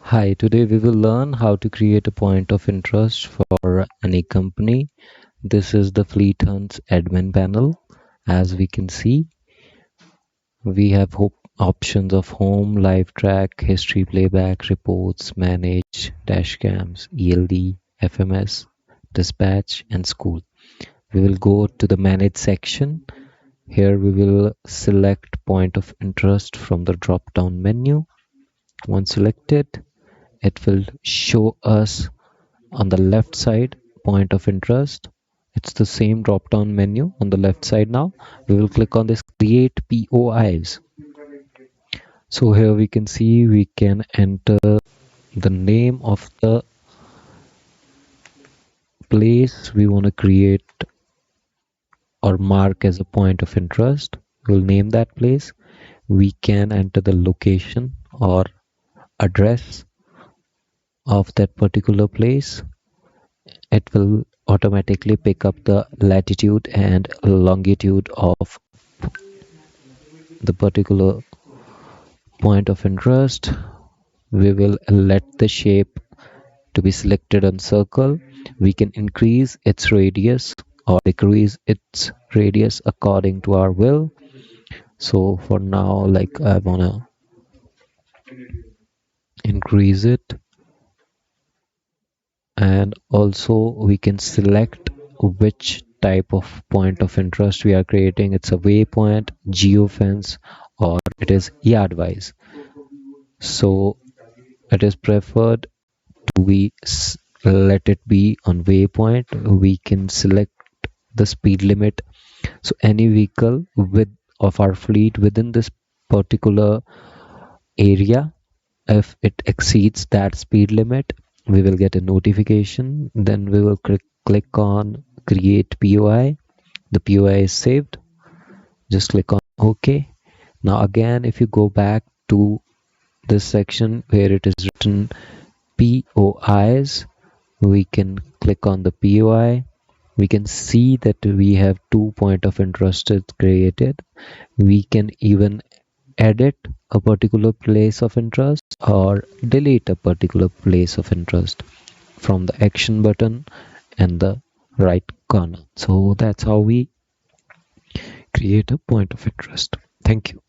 Hi, today we will learn how to create a point of interest for any company. This is the Fleethunt Admin Panel. As we can see, we have options of home, live track, history playback, reports, manage, dashcams, ELD, FMS, dispatch, and school. We will go to the manage section. Here we will select point of interest from the drop down menu. Once selected, it will show us on the left side point of interest. It's the same drop down menu on the left side. Now we will click on this create POIs. So here we can see we can enter the name of the place we want to create or mark as a point of interest. We'll name that place. We can enter the location or address of that particular place. It will automatically pick up the latitude and longitude of the particular point of interest. We will let the shape to be selected on circle. We can increase its radius or decrease its radius according to our will. So for now, like I wanna increase it, and also we can select which type of point of interest we are creating. It's a waypoint, geofence, or it is yard wise. So it is preferred we let it be on waypoint. We can select the speed limit, so any vehicle with of our fleet within this particular area, if it exceeds that speed limit, we will get a notification. Then we will click on create POI. The POI is saved. Just click on OK. Now again, if you go back to this section where it is written POIs, we can click on the POI. We can see that we have 2 point of interest created. We can even edit a particular place of interest or delete a particular place of interest from the action button and the right corner. So that's how we create a point of interest. Thank you.